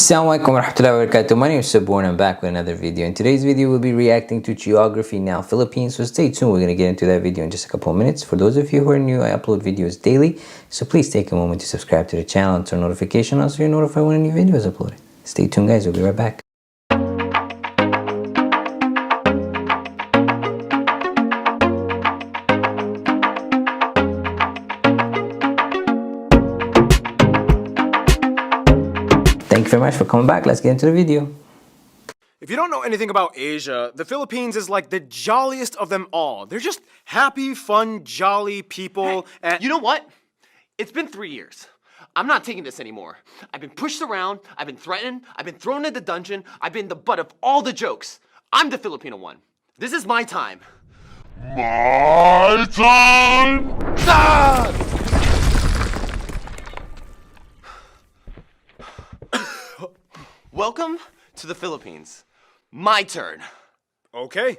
Assalamualaikum warahmatullahi wabarakatuh. My name is Sabu and I'm back with another video. In today's video, we'll be reacting to Geography Now Philippines. So stay tuned. We're going to get into that video in just a couple of minutes. For those of you who are new, I upload videos daily. So please take a moment to subscribe to the channel and turn notification on so you're notified when a new video is uploaded. Stay tuned, guys. We'll be right back. Thank you very much for coming back. Let's get into the video. If you don't know anything about Asia, the Philippines is like the jolliest of them all. They're just happy, fun, jolly people. And you know what? It's been 3 years. I'm not taking this anymore. I've been pushed around, I've been threatened, I've been thrown in the dungeon, I've been the butt of all the jokes. I'm the Filipino one. This is my time. My time! Ah! Welcome to the Philippines. My turn. okay.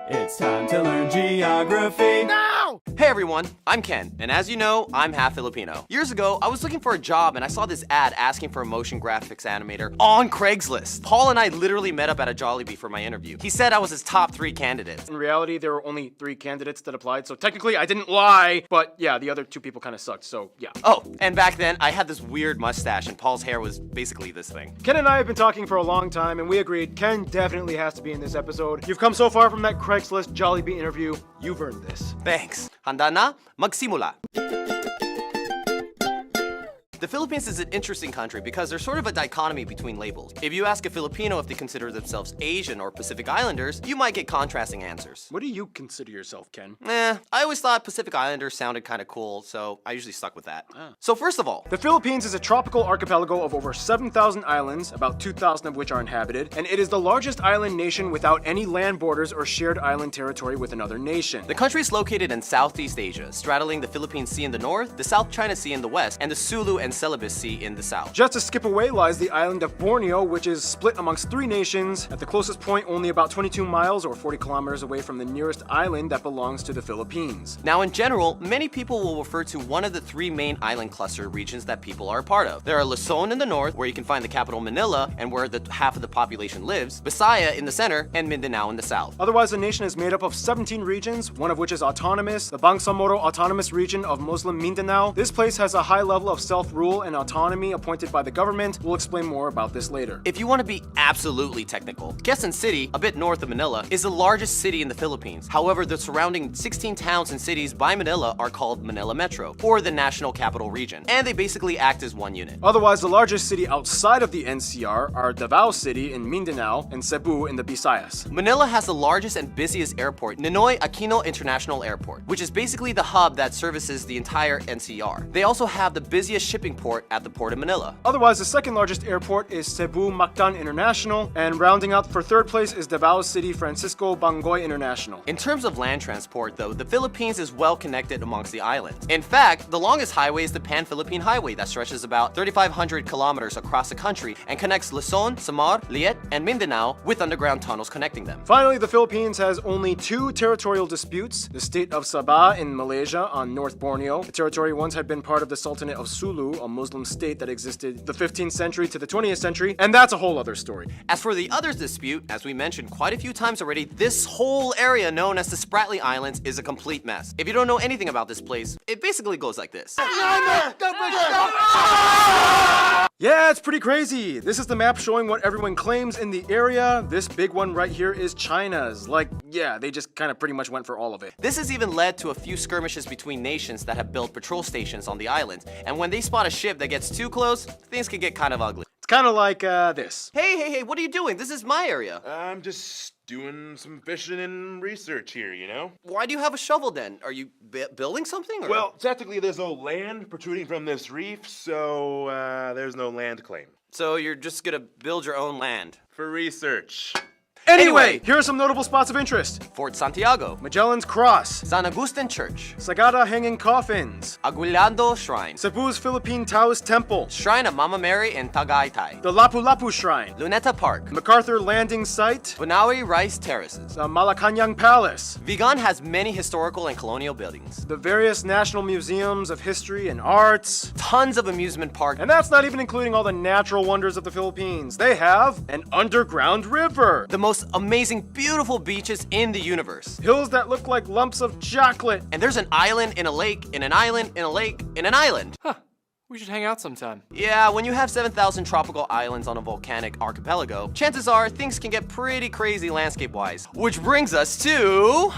It's time to learn geography. Now! Hey everyone, I'm Ken, and as you know, I'm half Filipino. Years ago, I was looking for a job and I saw this ad asking for a motion graphics animator on Craigslist. Paul and I literally met up at a Jollibee for my interview. He said I was his top 3 candidates. In reality, there were only 3 candidates that applied, so technically I didn't lie, but yeah, the other 2 people kind of sucked, so yeah. Oh, and back then, I had this weird mustache and Paul's hair was basically this thing. Ken and I have been talking for a long time, and we agreed Ken definitely has to be in this episode. You've come so far from that Craigslist Jollibee interview, you've earned this. Thanks. Handa na? Magsimula. The Philippines is an interesting country because there's sort of a dichotomy between labels. If you ask a Filipino if they consider themselves Asian or Pacific Islanders, you might get contrasting answers. What do you consider yourself, Ken? I always thought Pacific Islanders sounded kind of cool, so I usually stuck with that. So first of all, The Philippines is a tropical archipelago of over 7,000 islands, about 2,000 of which are inhabited, and it is the largest island nation without any land borders or shared island territory with another nation. the country is located in Southeast Asia, straddling the Philippine Sea in the north, the South China Sea in the west, and the Sulu and Celebes Sea in the south. Just a skip away lies the island of Borneo, which is split amongst 3 nations, at the closest point only about 22 miles or 40 kilometers away from the nearest island that belongs to the Philippines. Now in general, many people will refer to one of the 3 main island cluster regions that people are a part of. There are Luzon in the north, where you can find the capital Manila and where the half of the population lives, Visaya in the center, and Mindanao in the south. Otherwise, the nation is made up of 17 regions, one of which is autonomous, the Bangsamoro Autonomous Region of Muslim Mindanao. This place has a high level of self-rule and autonomy appointed by the government. We'll explain more about this later. If you want to be absolutely technical, Quezon City, a bit north of Manila, is the largest city in the Philippines. However, the surrounding 16 towns and cities by Manila are called Manila Metro, or the National Capital Region, and they basically act as one unit. Otherwise, the largest city outside of the NCR are Davao City in Mindanao and Cebu in the Visayas. Manila has the largest and busiest airport, Ninoy Aquino International Airport, which is basically the hub that services the entire NCR. They also have the busiest shipping port at the Port of Manila. Otherwise, the second largest airport is Cebu Mactan International, and rounding out for third place is Davao City Francisco Bangoy International. In terms of land transport, though, the Philippines is well connected amongst the islands. In fact, the longest highway is the Pan-Philippine Highway that stretches about 3,500 kilometers across the country and connects Luzon, Samar, Liet, and Mindanao with underground tunnels connecting them. Finally, the Philippines has only 2 territorial disputes. The state of Sabah in Malaysia on North Borneo. The territory once had been part of the Sultanate of Sulu, a Muslim state that existed the 15th century to the 20th century, and that's a whole other story. As for the others dispute, as we mentioned quite a few times already, this whole area known as the Spratly Islands is a complete mess. If you don't know anything about this place, it basically goes like this. Yeah, it's pretty crazy. This is the map showing what everyone claims in the area. This big one right here is China's. Like, yeah, they just kind of pretty much went for all of it. This has even led to a few skirmishes between nations that have built patrol stations on the islands, and when they spot a ship that gets too close, things can get kind of ugly. It's kind of like this. Hey, what are you doing? This is my area. I'm just doing some fishing and research here, you know? Why do you have a shovel then? Are you building something? Or? Well, technically there's no land protruding from this reef, so there's no land claim. So you're just gonna build your own land? For research. Anyway, here are some notable spots of interest. Fort Santiago, Magellan's Cross, San Agustin Church, Sagada Hanging Coffins, Aguinaldo Shrine, Cebu's Philippine Taoist Temple, Shrine of Mama Mary in Tagaytay, the Lapu-Lapu Shrine, Luneta Park, MacArthur Landing Site, Bunawi Rice Terraces. the Malacanang Palace, Vigan has many historical and colonial buildings, the various national museums of history and arts, tons of amusement parks, and that's not even including all the natural wonders of the Philippines. They have an underground river, the most amazing, beautiful beaches in the universe. hills that look like lumps of chocolate, And there's an island in a lake, in an island, in a lake, in an island. We should hang out sometime. Yeah, when you have 7,000 tropical islands on a volcanic archipelago, chances are things can get pretty crazy landscape-wise. Which brings us to...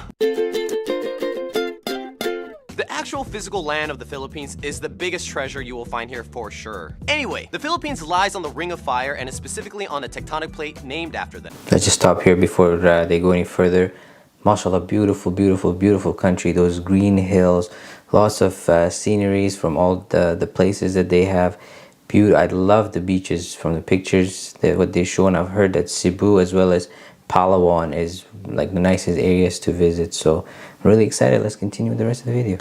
The actual physical land of the Philippines is the biggest treasure you will find here for sure. Anyway, the Philippines lies on the Ring of Fire and is specifically on a tectonic plate named after them. Let's just stop here before they go any further. Mashallah, beautiful, beautiful, beautiful country. Those green hills, lots of sceneries from all the places that they have. I love the beaches from the pictures what they show, and I've heard that Cebu as well as Palawan is like the nicest areas to visit. So I'm really excited. Let's continue with the rest of the video.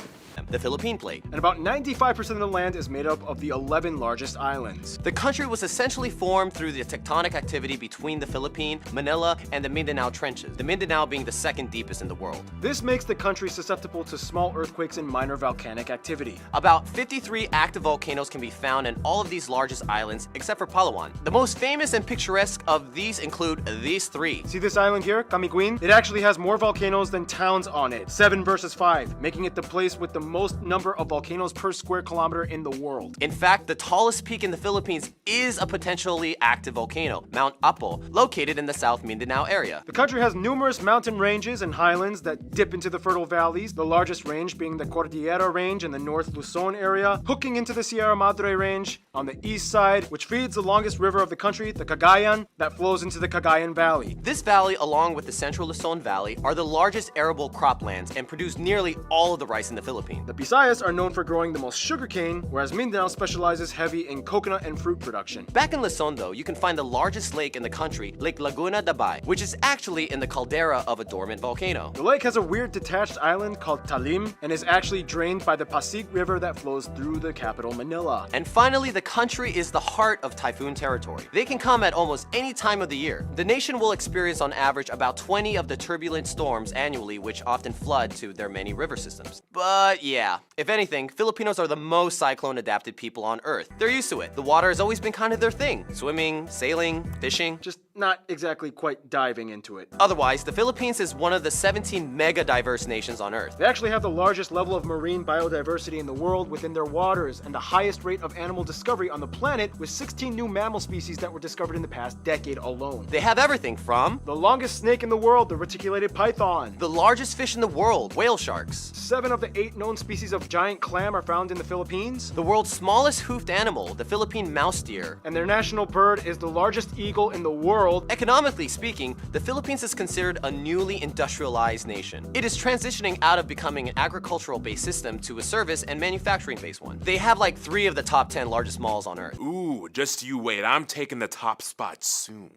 The Philippine Plate. and about 95% of the land is made up of the 11 largest islands. The country was essentially formed through the tectonic activity between the Philippine, Manila, and the Mindanao Trenches, the Mindanao being the second deepest in the world. This makes the country susceptible to small earthquakes and minor volcanic activity. About 53 active volcanoes can be found in all of these largest islands, except for Palawan. The most famous and picturesque of these include these three. See this island here, Camiguin? It actually has more volcanoes than towns on it, 7 versus 5, making it the place with the most number of volcanoes per square kilometer in the world. In fact, the tallest peak in the Philippines is a potentially active volcano, Mount Apo, located in the South Mindanao area. The country has numerous mountain ranges and highlands that dip into the fertile valleys, the largest range being the Cordillera Range in the North Luzon area, hooking into the Sierra Madre Range on the east side, which feeds the longest river of the country, the Cagayan, that flows into the Cagayan Valley. This valley, along with the Central Luzon Valley, are the largest arable croplands and produce nearly all of the rice in the Philippines. The Visayas are known for growing the most sugarcane, whereas Mindanao specializes heavy in coconut and fruit production. Back in Luzon, though, you can find the largest lake in the country, Lake Laguna de Bay, which is actually in the caldera of a dormant volcano. The lake has a weird detached island called Talim and is actually drained by the Pasig River that flows through the capital, Manila. And finally, the country is the heart of typhoon territory. They can come at almost any time of the year. The nation will experience on average about 20 of the turbulent storms annually, which often flood to their many river systems. But yeah, if anything, Filipinos are the most cyclone-adapted people on Earth. They're used to it. The water has always been kind of their thing. Swimming, sailing, fishing. Just not exactly quite diving into it. Otherwise, the Philippines is one of the 17 mega-diverse nations on Earth. They actually have the largest level of marine biodiversity in the world within their waters and the highest rate of animal discovery on the planet, with 16 new mammal species that were discovered in the past decade alone. They have everything from The longest snake in the world, the reticulated python. the largest fish in the world, whale sharks, 7 of the 8 known species of giant clam are found in the Philippines. the world's smallest hoofed animal, the Philippine mouse deer. And their national bird is the largest eagle in the world. Economically speaking, the Philippines is considered a newly industrialized nation. It is transitioning out of becoming an agricultural-based system to a service and manufacturing-based one. They have like 3 of the top 10 largest malls on Earth. Ooh, just you wait. I'm taking the top spot soon.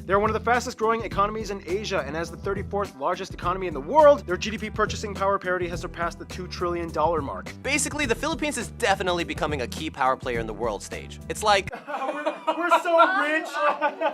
They're one of the fastest growing economies in Asia, and as the 34th largest economy in the world, their GDP purchasing power parity has surpassed the $2 trillion mark. Basically, the Philippines is definitely becoming a key power player in the world stage. It's like, We're so rich!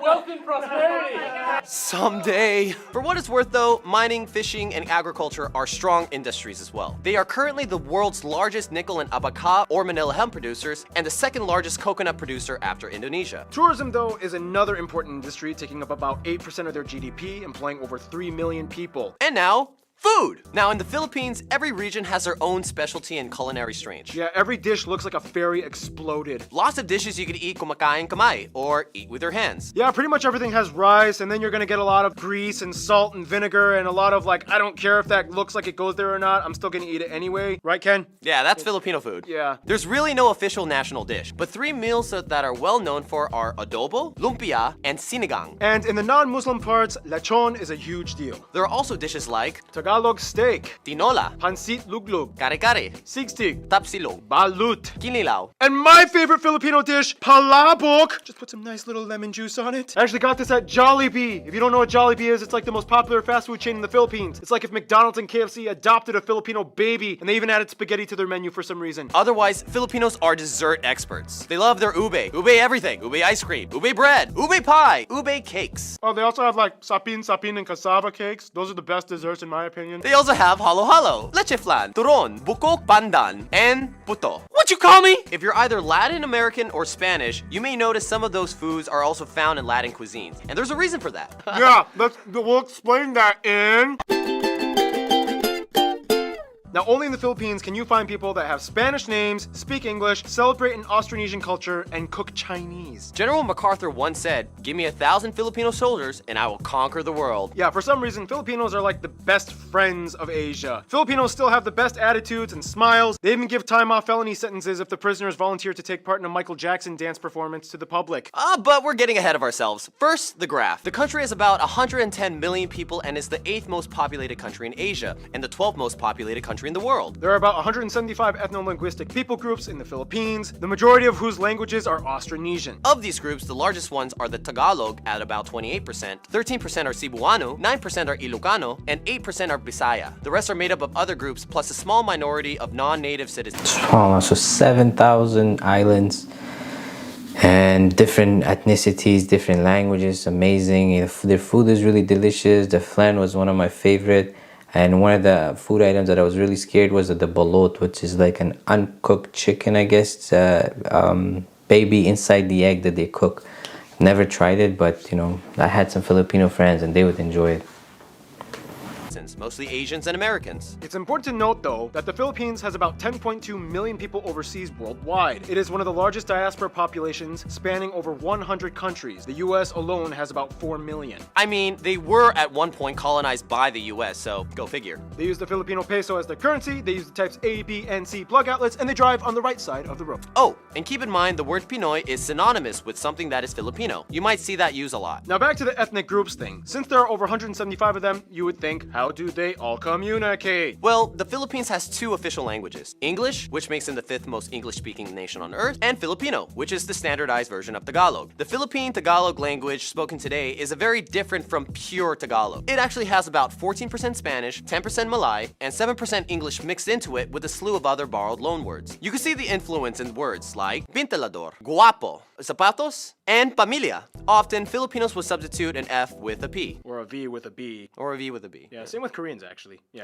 Wealth and prosperity. someday. For what it's worth though, mining, fishing, and agriculture are strong industries as well. They are currently the world's largest nickel and abaca or Manila hemp producers, and the second largest coconut producer after Indonesia. Tourism, though, is another important industry, taking up about 8% of their GDP, employing over 3 million people. And now, food! Now in the Philippines, every region has their own specialty and culinary strange. Yeah, every dish looks like a fairy exploded. Lots of dishes you could eat kumakain kamay, or eat with your hands. Yeah, pretty much everything has rice, and then you're gonna get a lot of grease and salt and vinegar, and a lot of like, I don't care if that looks like it goes there or not, I'm still gonna eat it anyway. Right, Ken? Yeah, that's Filipino food. Yeah. There's really no official national dish, but 3 meals that are well known for are adobo, lumpia, and sinigang. And in the non-Muslim parts, lechon is a huge deal. There are also dishes like Tagalog Tagalog steak, Tinola, pansit luglug, kare-kare, sigsig, tapsilog, balut, kinilaw. and my favorite Filipino dish, palabok. Just put some nice little lemon juice on it. I actually got this at Jollibee. If you don't know what Jollibee is, it's like the most popular fast food chain in the Philippines. It's like if McDonald's and KFC adopted a Filipino baby, and they even added spaghetti to their menu for some reason. Otherwise, Filipinos are dessert experts. They love their ube, ube everything, ube ice cream, ube bread, ube pie, ube cakes. Oh, they also have like sapin, and cassava cakes. Those are the best desserts in my opinion. They also have halo-halo, leche flan, turon, bukok, pandan, and puto. What you call me? If you're either Latin American or Spanish, you may notice some of those foods are also found in Latin cuisines, and there's a reason for that. Yeah, we'll explain that in... Now, only in the Philippines can you find people that have Spanish names, speak English, celebrate an Austronesian culture, and cook Chinese. General MacArthur once said, "Give me 1,000 Filipino soldiers and I will conquer the world." Yeah, for some reason, Filipinos are like the best friends of Asia. Filipinos still have the best attitudes and smiles. They even give time off felony sentences if the prisoners volunteer to take part in a Michael Jackson dance performance to the public. But we're getting ahead of ourselves. First, the graph. The country is about 110 million people and is the 8th most populated country in Asia and the 12th most populated country in the world. There are about 175 ethno-linguistic people groups in the Philippines, the majority of whose languages are Austronesian. Of these groups, the largest ones are the Tagalog at about 28%, 13% are Cebuano, 9% are Ilocano, and 8% are Bisaya. The rest are made up of other groups plus a small minority of non-native citizens. So 7,000 islands and different ethnicities, different languages. Amazing. Their food is really delicious. The flan was one of my favorite. And one of the food items that I was really scared was the balot, which is like an uncooked chicken, I guess. Baby inside the egg that they cook. Never tried it, but you know, I had some Filipino friends and they would enjoy it. Mostly Asians and Americans. It's important to note, though, that the Philippines has about 10.2 million people overseas worldwide. It is one of the largest diaspora populations, spanning over 100 countries. The US alone has about 4 million. I mean, they were at one point colonized by the US, so go figure. They use the Filipino peso as their currency, they use the types A, B, and C plug outlets, and they drive on the right side of the road. Oh, and keep in mind the word Pinoy is synonymous with something that is Filipino. You might see that used a lot. Now back to the ethnic groups thing. Since there are over 175 of them, you would think, how do they all communicate? Well, the Philippines has 2 official languages. English, which makes them the 5th most English-speaking nation on earth, and Filipino, which is the standardized version of Tagalog. The Philippine Tagalog language spoken today is a very different from pure Tagalog. It actually has about 14% Spanish, 10% Malay, and 7% English mixed into it with a slew of other borrowed loanwords. You can see the influence in words like pintelador, guapo, zapatos, and pamilya. Often, Filipinos will substitute an F with a P. Or a V with a B. Or a V with a B. Yeah, same with Koreans, actually. Yeah.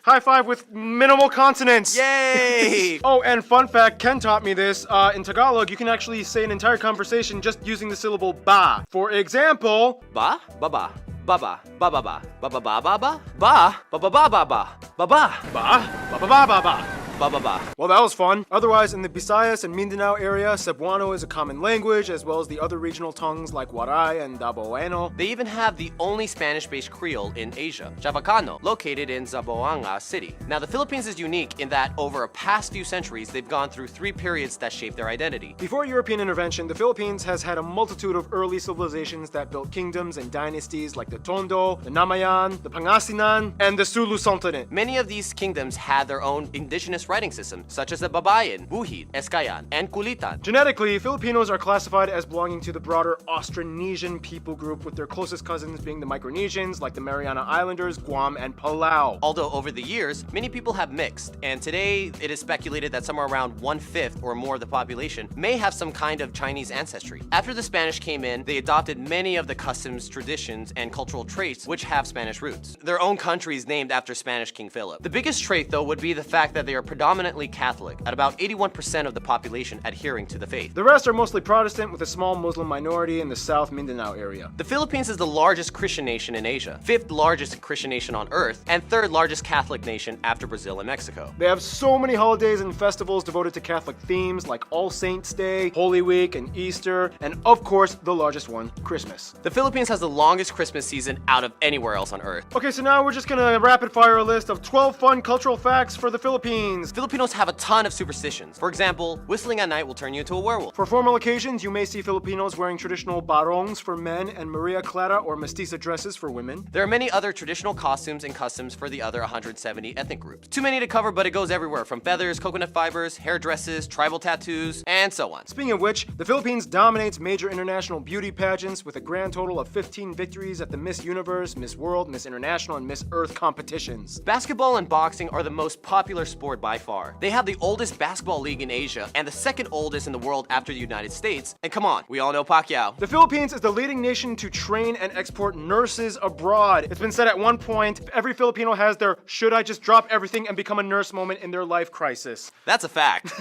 High five with minimal consonants. Yay! Oh, and fun fact, Ken taught me this. In Tagalog, you can actually say an entire conversation just using the syllable ba. For example, Ba, ba ba, ba ba, ba ba ba, ba ba ba ba ba, ba ba ba ba ba ba, ba ba, ba, ba ba ba ba ba. ba ba ba. Well, that was fun. Otherwise, in the Visayas and Mindanao area, Cebuano is a common language, as well as the other regional tongues like Waray and Daboeno. They even have the only Spanish-based Creole in Asia, Chavacano, located in Zamboanga City. Now, the Philippines is unique in that over a past few centuries, they've gone through 3 periods that shape their identity. Before European intervention, the Philippines has had a multitude of early civilizations that built kingdoms and dynasties like the Tondo, the Namayan, the Pangasinan, and the Sulu Sultanate. Many of these kingdoms had their own indigenous writing system, such as the Babayan, Buhid, Eskayan, and Kulitan. Genetically, Filipinos are classified as belonging to the broader Austronesian people group, with their closest cousins being the Micronesians, like the Mariana Islanders, Guam, and Palau. Although over the years, many people have mixed, and today it is speculated that somewhere around 1/5 or more of the population may have some kind of Chinese ancestry. After the Spanish came in, they adopted many of the customs, traditions, and cultural traits which have Spanish roots. Their own country is named after Spanish King Philip. The biggest trait, though, would be the fact that they are predominantly Catholic, at about 81% of the population adhering to the faith. The rest are mostly Protestant, with a small Muslim minority in the South Mindanao area. The Philippines is the largest Christian nation in Asia, 5th largest Christian nation on earth, and 3rd largest Catholic nation after Brazil and Mexico. They have so many holidays and festivals devoted to Catholic themes like All Saints Day, Holy Week, and Easter, and of course, the largest one, Christmas. The Philippines has the longest Christmas season out of anywhere else on earth. Okay, so now we're just gonna rapid fire a list of 12 fun cultural facts for the Philippines. Philippines. Filipinos have a ton of superstitions. For example, whistling at night will turn you into a werewolf. For formal occasions, you may see Filipinos wearing traditional barongs for men and Maria Clara or mestiza dresses for women. There are many other traditional costumes and customs for the other 170 ethnic groups. Too many to cover, but it goes everywhere from feathers, coconut fibers, hair dresses, tribal tattoos, and so on. Speaking of which, the Philippines dominates major international beauty pageants with a grand total of 15 victories at the Miss Universe, Miss World, Miss International, and Miss Earth competitions. Basketball and boxing are the most popular sport by far. They have the oldest basketball league in Asia and the second oldest in the world after the United States. And come on, we all know Pacquiao. The Philippines is the leading nation to train and export nurses abroad. It's been said at one point, every Filipino has their should I just drop everything and become a nurse moment in their life crisis. That's a fact.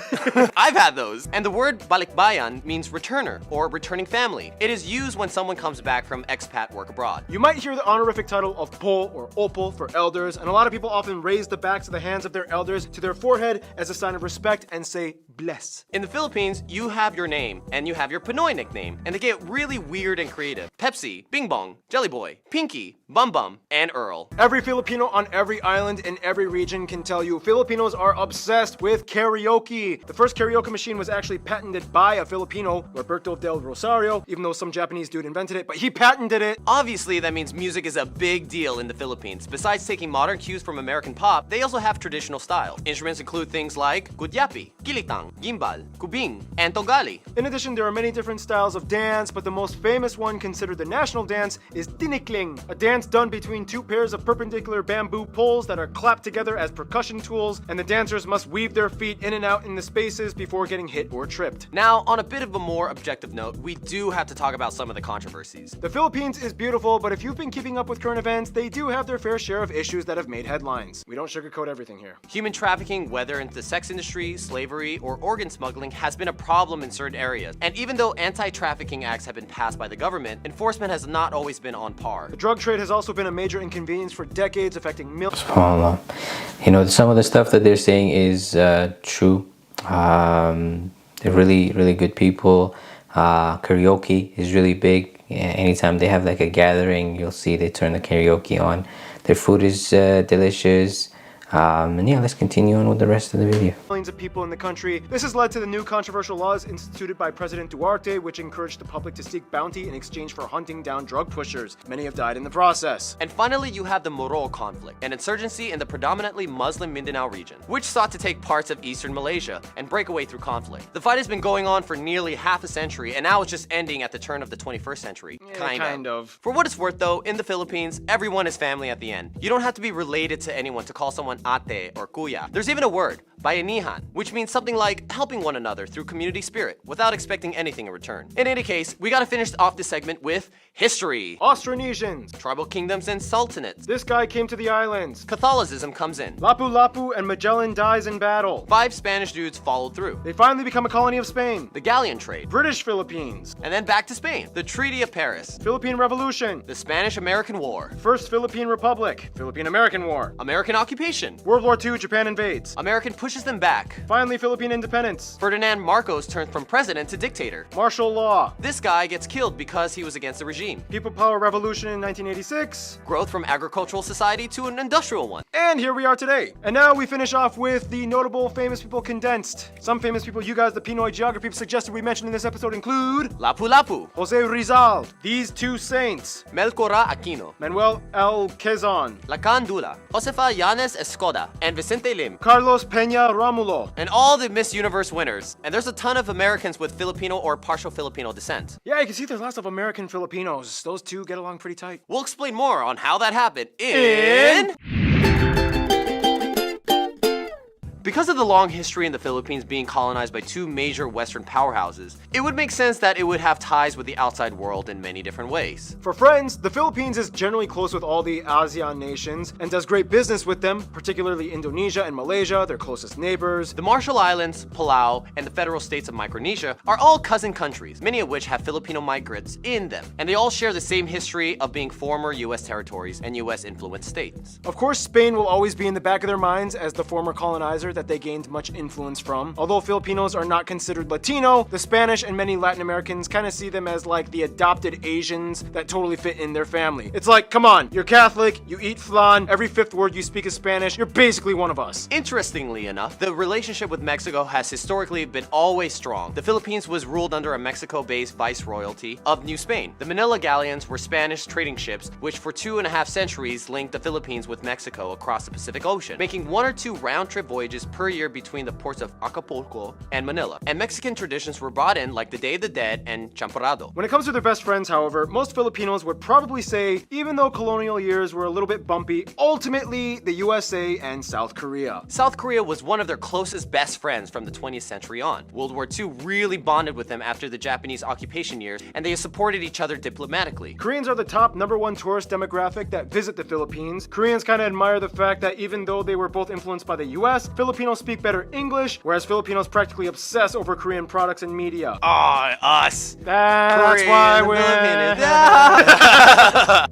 I've had those. And the word balikbayan means returner or returning family. It is used when someone comes back from expat work abroad. You might hear the honorific title of po or opo for elders, and a lot of people often raise the backs of the hands of their elders to their forehead as a sign of respect and say bless. In the Philippines, you have your name and you have your Pinoy nickname, and they get really weird and creative. Pepsi, Bing Bong, Jelly Boy, Pinky, Bum Bum, and Earl. Every Filipino on every island in every region can tell you Filipinos are obsessed with karaoke. The first karaoke machine was actually patented by a Filipino, Roberto del Rosario, even though some Japanese dude invented it, but he patented it. Obviously, that means music is a big deal in the Philippines. Besides taking modern cues from American pop, they also have traditional styles. Instruments include things like gudyapi, kilitang, gimbal, kubing, and togali. In addition, there are many different styles of dance, but the most famous one considered the national dance is tinikling, a dance done between two pairs of perpendicular bamboo poles that are clapped together as percussion tools, and the dancers must weave their feet in and out in the spaces before getting hit or tripped. Now, on a bit of a more objective note, we do have to talk about some of the controversies. The Philippines is beautiful, but if you've been keeping up with current events, they do have their fair share of issues that have made headlines. We don't sugarcoat everything here. Human trafficking, whether in the sex industry, slavery, or organ smuggling, has been a problem in certain areas. And even though anti-trafficking acts have been passed by the government, enforcement has not always been on par. The drug trade has also been a major inconvenience for decades, affecting millions. You know, some of the stuff that they're saying is true. They're really good people. Karaoke is really big. Anytime they have like a gathering, you'll see they turn the karaoke on. Their food is delicious. And yeah, let's continue on with the rest of the video. Millions of people in the country. This has led to the new controversial laws instituted by President Duarte, which encouraged the public to seek bounty in exchange for hunting down drug pushers. Many have died in the process. And finally, you have the Moro conflict, an insurgency in the predominantly Muslim Mindanao region, which sought to take parts of eastern Malaysia and break away through conflict. The fight has been going on for nearly half a century, and now it's just ending at the turn of the 21st century. Kind of. For what it's worth though, in the Philippines, everyone is family at the end. You don't have to be related to anyone to call someone ate or kuya. There's even a word, bayanihan, which means something like helping one another through community spirit without expecting anything in return. In any case, we gotta finish off this segment with history. Austronesians. Tribal kingdoms and sultanates. This guy came to the islands. Catholicism comes in. Lapu-Lapu and Magellan dies in battle. 5 Spanish dudes followed through. They finally become a colony of Spain. The galleon trade. British Philippines. And then back to Spain. The Treaty of Paris. Philippine Revolution. The Spanish-American War. First Philippine Republic. Philippine-American War. American occupation. World War II, Japan invades. American pushes them back. Finally, Philippine independence. Ferdinand Marcos turns from president to dictator. Martial law. This guy gets killed because he was against the regime. People Power Revolution in 1986. Growth from agricultural society to an industrial one. And here we are today. And now we finish off with the notable famous people condensed. Some famous people you guys, the Pinoy geography suggested we mention in this episode include Lapu-Lapu. Jose Rizal, these two saints, Melchora Aquino. Manuel L. Quezon, Lacan Dula. Josefa Yanes Escoda. And Vicente Lim. Carlos Peña Romulo, And all the Miss Universe winners. And there's a ton of Americans with Filipino or partial Filipino descent. Yeah, you can see there's lots of American Filipinos. Those two get along pretty tight. We'll explain more on how that happened in... Because of the long history in the Philippines being colonized by 2 major Western powerhouses, it would make sense that it would have ties with the outside world in many different ways. For friends, the Philippines is generally close with all the ASEAN nations and does great business with them, particularly Indonesia and Malaysia, their closest neighbors. The Marshall Islands, Palau, and the federal states of Micronesia are all cousin countries, many of which have Filipino migrants in them, and they all share the same history of being former US territories and US influenced states. Of course, Spain will always be in the back of their minds as the former colonizer that that they gained much influence from. Although Filipinos are not considered Latino, the Spanish and many Latin Americans kind of see them as like the adopted Asians that totally fit in their family. It's like, come on, you're Catholic, you eat flan, every fifth word you speak is Spanish, you're basically one of us. Interestingly enough, the relationship with Mexico has historically been always strong. The Philippines was ruled under a Mexico-based viceroyalty of New Spain. The Manila galleons were Spanish trading ships, which for 2.5 centuries linked the Philippines with Mexico across the Pacific Ocean, making 1 or 2 round-trip voyages per year between the ports of Acapulco and Manila. And Mexican traditions were brought in like the Day of the Dead and Champorado. When it comes to their best friends, however, most Filipinos would probably say, even though colonial years were a little bit bumpy, ultimately the USA and South Korea. South Korea was one of their closest best friends from the 20th century on. World War II really bonded with them after the Japanese occupation years, and they supported each other diplomatically. Koreans are the top #1 tourist demographic that visit the Philippines. Koreans kind of admire the fact that even though they were both influenced by the US, Filipinos speak better English, whereas Filipinos practically obsess over Korean products and media. Us. That's why we're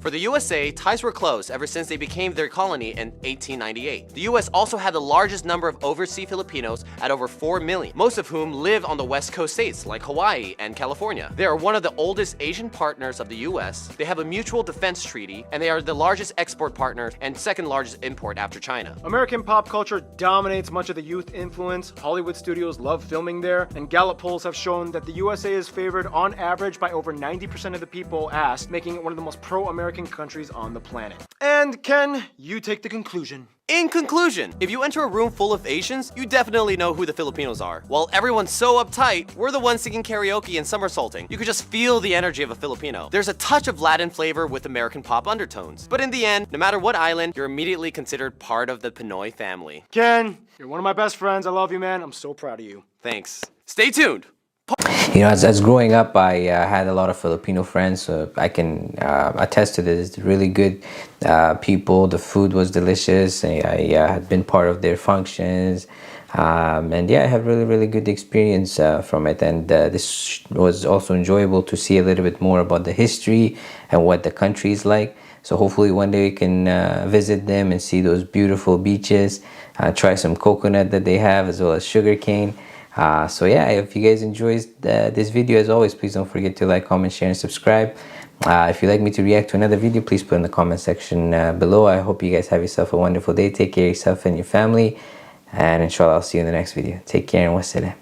For the USA, ties were close ever since they became their colony in 1898. The US also had the largest number of overseas Filipinos at over 4 million, most of whom live on the West Coast states like Hawaii and California. They are one of the oldest Asian partners of the US, they have a mutual defense treaty, and they are the largest export partner and second largest import after China. American pop culture dominates much of the youth influence. Hollywood studios love filming there, and Gallup polls have shown that the USA is favored on average by over 90% of the people asked, making it one of the most pro-American countries on the planet. And Ken, you take the conclusion. In conclusion, if you enter a room full of Asians, you definitely know who the Filipinos are. While everyone's so uptight, we're the ones singing karaoke and somersaulting. You could just feel the energy of a Filipino. There's a touch of Latin flavor with American pop undertones. But in the end, no matter what island, you're immediately considered part of the Pinoy family. Ken, you're one of my best friends. I love you, man. I'm so proud of you. Thanks. Stay tuned. You know, as growing up, I had a lot of Filipino friends, so I can attest to this. Really good people. The food was delicious. I had been part of their functions, and yeah, I had really good experience from it. And this was also enjoyable to see a little bit more about the history and what the country is like. So hopefully one day we can visit them and see those beautiful beaches, try some coconut that they have, as well as sugarcane. So yeah, if you guys enjoyed this video, as always, please don't forget to like, comment, share, and subscribe. If you'd like me to react to another video, please put in the comment section below. I hope you guys have yourself a wonderful day. Take care of yourself and your family, and inshallah I'll see you in the next video. Take care and wassalam.